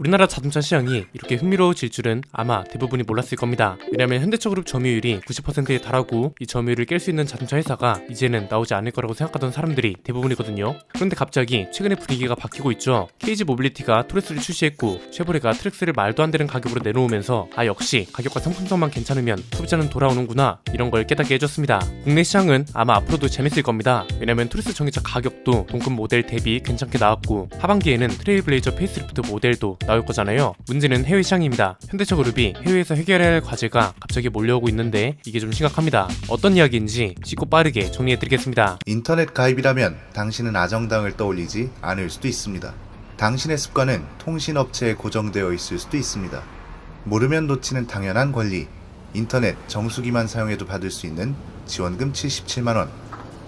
우리나라 자동차 시장이 이렇게 흥미로워질 줄은 아마 대부분이 몰랐을 겁니다. 왜냐면 현대차그룹 점유율이 90%에 달하고 이 점유율을 깰 수 있는 자동차 회사가 이제는 나오지 않을 거라고 생각하던 사람들이 대부분이거든요. 그런데 갑자기 최근에 분위기가 바뀌고 있죠. KG 모빌리티가 토레스를 출시했고 쉐보레가 트랙스를 말도 안 되는 가격으로 내놓으면서 역시 가격과 상품성만 괜찮으면 소비자는 돌아오는구나 이런 걸 깨닫게 해줬습니다. 국내 시장은 아마 앞으로도 재밌을 겁니다. 왜냐면 토레스 전기차 가격도 동급 모델 대비 괜찮게 나왔고 하반기에는 트레일블레이저 페이스리프트 모델도 나올 거잖아요. 문제는 해외 시장입니다. 현대차그룹이 해외에서 해결해야 할 과제가 갑자기 몰려오고 있는데 이게 좀 심각합니다. 어떤 이야기인지 쉽고 빠르게 정리해드리겠습니다. 인터넷 가입이라면 당신은 아정당을 떠올리지 않을 수도 있습니다. 당신의 습관은 통신업체에 고정되어 있을 수도 있습니다. 모르면 놓치는 당연한 권리, 인터넷 정수기만 사용해도 받을 수 있는 지원금 77만원,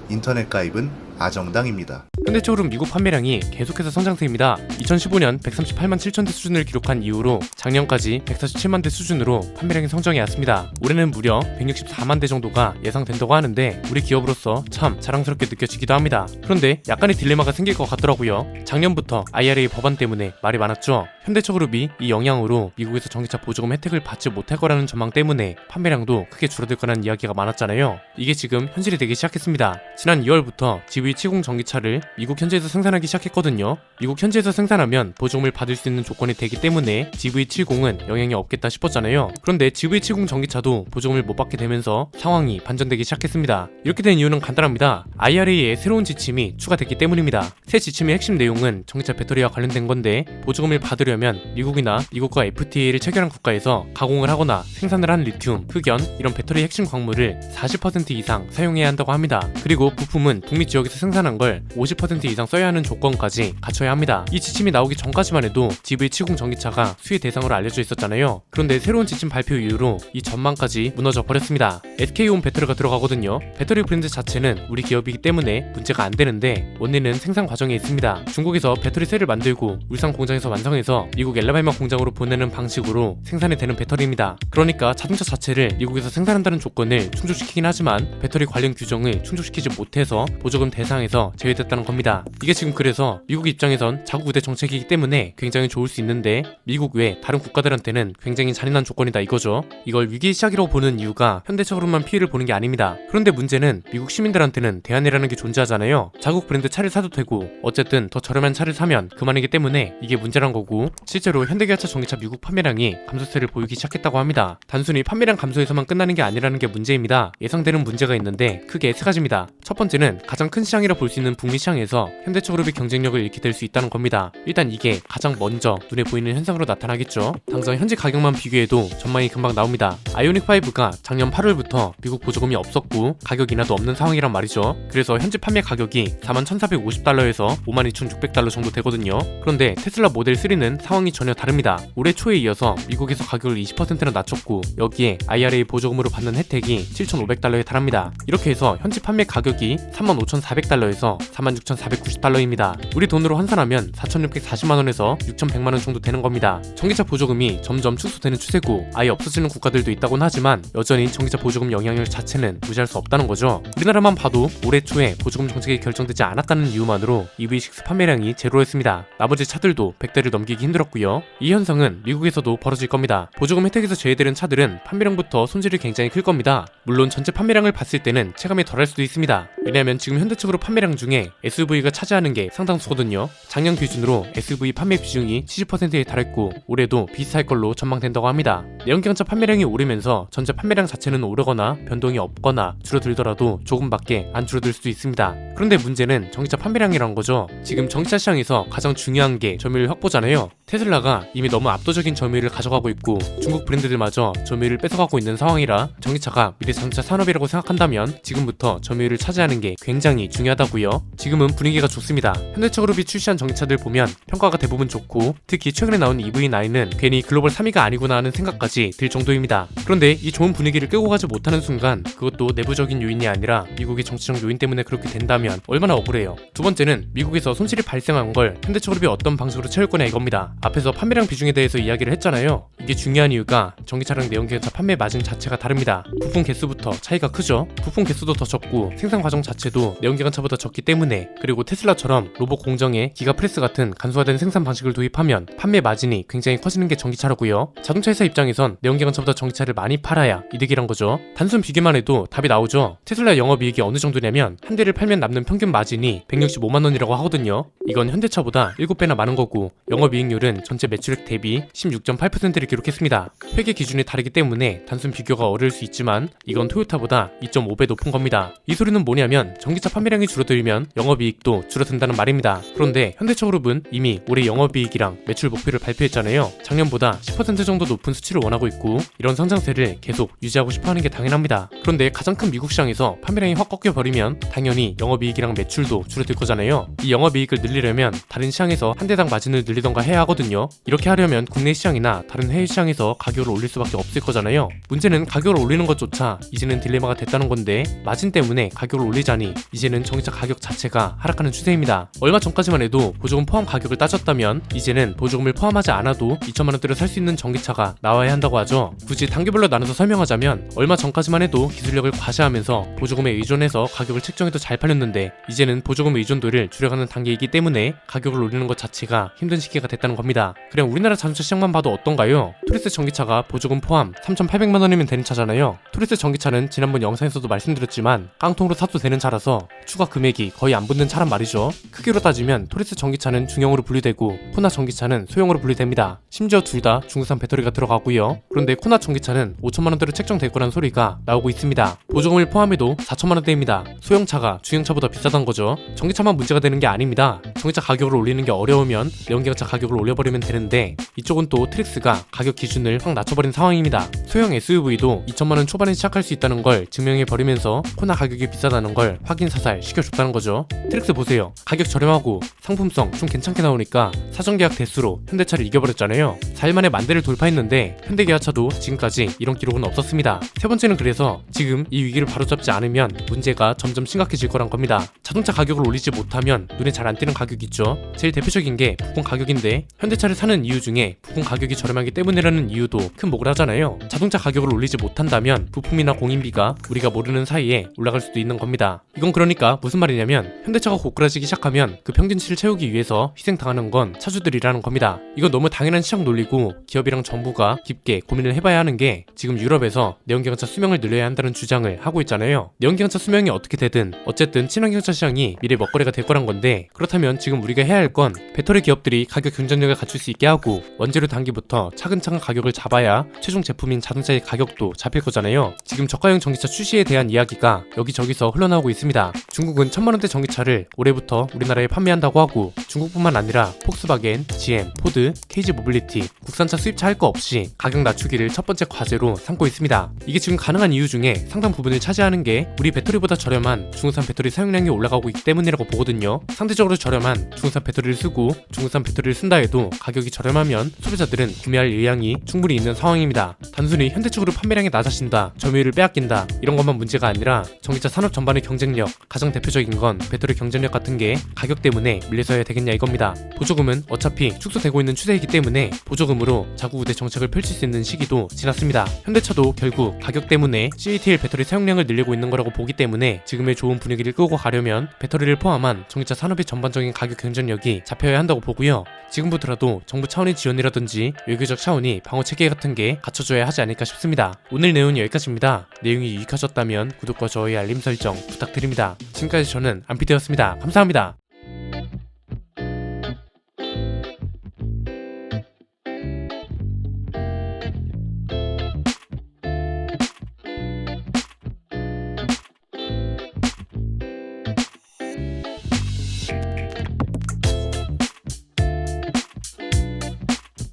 인터넷 가입은 아정당입니다. 현대차그룹 미국 판매량이 계속해서 성장세입니다. 2015년 138만 7천 대 수준을 기록한 이후로 작년까지 147만 대 수준으로 판매량이 성장해 왔습니다. 올해는 무려 164만 대 정도가 예상된다고 하는데 우리 기업으로서 참 자랑스럽게 느껴지기도 합니다. 그런데 약간의 딜레마가 생길 것 같더라고요. 작년부터 IRA 법안 때문에 말이 많았죠. 현대차그룹이 이 영향으로 미국에서 전기차 보조금 혜택을 받지 못할 거라는 전망 때문에 판매량도 크게 줄어들 거라는 이야기가 많았잖아요. 이게 지금 현실이 되기 시작했습니다. 지난 2월부터 GV70 전기차를 미국 현지에서 생산하기 시작했거든요. 미국 현지에서 생산하면 보조금을 받을 수 있는 조건이 되기 때문에 GV70은 영향이 없겠다 싶었잖아요. 그런데 GV70 전기차도 보조금을 못 받게 되면서 상황이 반전되기 시작했습니다. 이렇게 된 이유는 간단합니다. IRA의 새로운 지침이 추가됐기 때문입니다. 새 지침의 핵심 내용은 전기차 배터리와 관련된 건데 보조금을 받으려면 미국이나 미국과 FTA를 체결한 국가에서 가공을 하거나 생산을 한 리튬, 흑연 이런 배터리 핵심 광물을 40% 이상 사용해야 한다고 합니다. 그리고 부품은 북미 지역에서 생산한 걸 50% 이상 써야 하는 조건까지 갖춰야 합니다. 이 지침이 나오기 전까지만 해도 GV70 전기차가 수혜 대상으로 알려져 있었잖아요. 그런데 새로운 지침 발표 이후로 이 전망까지 무너져 버렸습니다. SK온 배터리가 들어가거든요. 배터리 브랜드 자체는 우리 기업이기 때문에 문제가 안 되는데 원인은 생산 과정에 있습니다. 중국에서 배터리 셀을 만들고 울산 공장에서 완성해서 미국 엘라바마 공장으로 보내는 방식으로 생산이 되는 배터리입니다. 그러니까 자동차 자체를 미국에서 생산한다는 조건을 충족시키긴 하지만 배터리 관련 규정을 충족시키지 못해서 보조금 대상에서 제외됐다는 겁니다. 이게 지금 그래서 미국 입장에선 자국 우대 정책이기 때문에 굉장히 좋을 수 있는데 미국 외 다른 국가들한테는 굉장히 잔인한 조건이다 이거죠. 이걸 위기의 시작이라고 보는 이유가 현대차그룹만 피해를 보는 게 아닙니다. 그런데 문제는 미국 시민들한테는 대안이라는 게 존재하잖아요. 자국 브랜드 차를 사도 되고 어쨌든 더 저렴한 차를 사면 그만이기 때문에 이게 문제란 거고 실제로 현대기아차 전기차 미국 판매량이 감소세를 보이기 시작했다고 합니다. 단순히 판매량 감소에서만 끝나는 게 아니라는 게 문제입니다. 예상되는 문제가 있는데 크게 세 가지입니다. 첫 번째는 가장 큰 시장이라 볼 수 있는 북미 시장에서 현대차그룹이 경쟁력을 잃게 될 수 있다는 겁니다. 일단 이게 가장 먼저 눈에 보이는 현상으로 나타나겠죠. 당장 현재 가격만 비교해도 전망이 금방 나옵니다. 아이오닉5가 작년 8월부터 미국 보조금이 없었고 가격 인하도 없는 상황이란 말이죠. 그래서 현재 판매 가격이 41,450달러에서 52,600달러 정도 되거든요. 그런데 테슬라 모델 3는 상황이 전혀 다릅니다. 올해 초에 이어서 미국에서 가격을 20%나 낮췄고 여기에 IRA 보조금으로 받는 혜택이 7,500달러에 달합니다. 이렇게 해서 현재 판매 가격이 35,400달러에서 46,490달러입니다. 우리 돈으로 환산하면 4,640만원에서 6,100만원 정도 되는 겁니다. 전기차 보조금이 점점 축소되는 추세고 아예 없어지는 국가들도 있다고는 하지만 여전히 전기차 보조금 영향력 자체는 무시할 수 없다는 거죠. 우리나라만 봐도 올해 초에 보조금 정책이 결정되지 않았다는 이유만으로 EV6 판매량이 제로였습니다. 나머지 차들도 100대를 넘기기 힘들었고요. 이 현상은 미국에서도 벌어질 겁니다. 보조금 혜택에서 제외되는 차들은 판매량부터 손실이 굉장히 클 겁니다. 물론 전체 판매량을 봤을 때는 체감이 덜할 수도 있습니다. 왜냐하면 지금 현대차그룹 판매량 중에 SUV가 차지하는 게 상당수거든요. 작년 기준으로 SUV 판매 비중이 70%에 달했고 올해도 비슷할 걸로 전망된다고 합니다. 내연기관차 판매량이 오르면서 전체 판매량 자체는 오르거나 변동이 없거나 줄어들더라도 조금밖에 안 줄어들 수도 있습니다. 그런데 문제는 전기차 판매량이란 거죠. 지금 전기차 시장에서 가장 중요한 게 점유율 확보잖아요. 테슬라가 이미 너무 압도적인 점유율을 가져가고 있고 중국 브랜드들마저 점유율을 뺏어가고 있는 상황이라 전기차가 미래 자동차 산업이라고 생각한다면 지금부터 점유율을 차지하는 게 굉장히 중요하다고요. 지금은 분위기가 좋습니다. 현대차그룹이 출시한 전기차들 보면 평가가 대부분 좋고 특히 최근에 나온 EV9은 괜히 글로벌 3위가 아니구나 하는 생각까지 들 정도입니다. 그런데 이 좋은 분위기를 끌고 가지 못하는 순간 그것도 내부적인 요인이 아니라 미국의 정치적 요인 때문에 그렇게 된다면 얼마나 억울해요. 두 번째는 미국에서 손실이 발생한 걸 현대차그룹이 어떤 방식으로 채울 거냐 이겁니다. 앞에서 판매량 비중에 대해서 이야기를 했잖아요. 이게 중요한 이유가 전기차랑 내연기관차 판매 마진 자체가 다릅니다. 부품 개수부터 차이가 크죠. 부품 개수도 더 적고 생산 과정 자체도 내연기관차보다 적기 때문에, 그리고 테슬라처럼 로봇 공정에 기가프레스 같은 간소화된 생산 방식을 도입하면 판매 마진이 굉장히 커지는 게 전기차라고요. 자동차 회사 입장에선 내연기관차보다 전기차를 많이 팔아야 이득이란 거죠. 단순 비교만 해도 답이 나오죠. 테슬라 영업이익이 어느 정도냐면 한 대를 팔면 남는 평균 마진이 165만 원이라고 하거든요. 이건 현대차보다 7배나 많은 거고, 영업이익률은 전체 매출액 대비 16.8%를 기록했습니다. 회계 기준이 다르기 때문에 단순 비교가 어려울 수 있지만 이건 토요타보다 2.5배 높은 겁니다. 이 소리는 뭐냐면 전기차 판매량이 줄어들면 영업이익도 줄어든다는 말입니다. 그런데 현대차그룹은 이미 올해 영업이익이랑 매출 목표를 발표했잖아요. 작년보다 10% 정도 높은 수치를 원하고 있고, 이런 성장세를 계속 유지하고 싶어하는 게 당연합니다. 그런데 가장 큰 미국 시장에서 판매량이 확 꺾여버리면 당연히 영업이익이랑 매출도 줄어들 거잖아요. 이 영업이익을 늘리려면 다른 시장에서 한 대당 마진을 늘리던가 해야 하거든요. 이렇게 하려면 국내 시장이나 다른 해외 시장에서 가격을 올릴 수밖에 없을 거잖아요. 문제는 가격을 올리는 것조차 이제는 딜레마가 됐다는 건데, 마진 때문에 가격을 올리자니 이제는 전기차 가격 자체가 하락하는 추세입니다. 얼마 전까지만 해도 보조금 포함 가격을 따졌다면 이제는 보조금을 포함하지 않아도 2천만 원대로 살 수 있는 전기차가 나와야 한다고 하죠. 굳이 단계별로 나눠서 설명하자면 얼마 전까지만 해도 기술력을 과시하면서 보조금에 의존해서 가격을 책정해도 잘 팔렸는데, 이제는 보조금 의존도를 줄여가는 단계이기 때문에 가격을 올리는 것 자체가 힘든 시기가 됐다는 겁니다. 그냥 우리나라 자동차 시장만 봐도 어떤가요? 토리스 전기차가 보조금 포함 3,800만 원이면 되는 차잖아요. 토리스 전기차는 지난번 영상에서도 말씀드렸지만 깡통으로 사도 되는 차라서 추가 금액이 거의 안 붙는 차란 말이죠. 크기로 따지면 토리스 전기차는 중형으로 분류되고 코나 전기차는 소형으로 분류됩니다. 심지어 둘 다 중국산 배터리가 들어가고요. 그런데 코나 전기차는 5천만 원대로 책정될 거란 소리가 나오고 있습니다. 보조금을 포함해도 4천만 원대입니다. 소형차가 중형차보다 비싸단 거죠. 전기차만 문제가 되는 게 아닙니다. 전기차 가격을 올리는 게 어려우면 내연기관차 가격을 올려버리면 되는데, 이쪽은 또 트릭스가 가격 기준을 확 낮춰버린 상황입니다. 소형 SUV도 2천만 원 초반에 시작할 수 있다는 걸 증명해버리면서 코나 가격이 비싸다는 걸 확인 사살 시켜줬다는 거죠. 트릭스 보세요. 가격 저렴하고 상품성 좀 괜찮게 나오니까 사전계약 대수로 현대차를 이겨버렸잖아요. 4일 만에 만 대를 돌파했는데 현대기아차도 지금까지 이런 기록은 없었습니다. 세 번째는 그래서 지금 이 위기를 바로잡지 않으면 문제가 점점 심각해질 거란 겁니다. 자동차 가격을 올리지 못하면 눈에 잘 안 띄는 가격이 있죠. 제일 대표적인 게 부품 가격인데, 현대차를 사는 이유 중에 부품 가격이 저렴하기 때문이라는 이유도 큰 목을 하잖아요. 자동차 가격을 올리지 못한다면 부품이나 공인비가 우리가 모르는 사이에 올라갈 수도 있는 겁니다. 이건 그러니까 무슨 말이냐면, 현대차가 고꾸라지기 시작하면 그 평균치를 채우기 위해서 희생당하는 건 차주들이라는 겁니다. 이건 너무 당연한 시장 논리고 기업이랑 정부가 깊게 고민을 해봐야 하는 게, 지금 유럽에서 내연기관차 수명을 늘려야 한다는 주장을 하고 있잖아요. 내연기관차 수명이 어떻게 되든 어쨌든 친환경차 시장이 미래 먹거리가 될 거란 건데, 그렇다면 지금 우리가 해야 할 건 배터리 기업들이 가격 경쟁력을 갖출 수 있게 하고 원재료 단기부터 차근차근 가격을 잡아야 최종 제품인 자동차의 가격도 잡힐 거잖아요. 지금 저가형 전기차 출시에 대한 이야기가 여기저기서 흘러나오고 있습니다. 중국은 1,000만 원대 전기차를 올해부터 우리나라에 판매한다고 하고, 중국뿐만 아니라 폭스바겐, GM, 포드, KG 모빌리티, 국산차 수입차 할 거 없이 가격 낮추기를 첫 번째 과제로 삼고 있습니다. 이게 지금 가능한 이유 중에 상당 부분을 차지하는 게 우리 배터리보다 저렴한 중국산 배터리 사용량이 올라가고 있기 때문이라고 보거든요. 상대적으로 저렴한 중국산 배터리를 쓰고 중국산 배터리를 쓴다 해도 가격이 저렴하면 소비자들은 구매할 의향이 충분히 있는 상황입니다. 단순히 현대적으로 판매량이 낮아진다, 점유율을 빼앗긴다, 이런 것만 문제가 아니라 전기차 산업 전반의 경쟁력, 가장 대표적인 건 배터리 경쟁력 같은 게 가격 때문에 밀려서야 되겠냐 이겁니다. 보조금은 어차피 축소되고 있는 추세이기 때문에 보조금으로 자구우대 정책을 펼칠 수 있는 시기도 지났습니다. 현대차도 결국 가격 때문에 CATL 배터리 사용량을 늘리고 있는 거라고 보기 때문에 지금의 좋은 분위기를 끌고 가려면 배터리를 포함한 전기차 산업의 전반적인 가격 경쟁력이 잡혀야 한다고 보고요. 지금부터라도 정부 차원의 지원이라든지 외교적 차원이 방어 체계 같은 게 갖춰줘야 하지 않을까 싶습니다. 오늘 내용은 여기까지입니다. 내용이 유익하셨다면 구독과 좋아요, 알림 설정 부탁드립니다. 지금까지 저는 안피디였습니다. 감사합니다.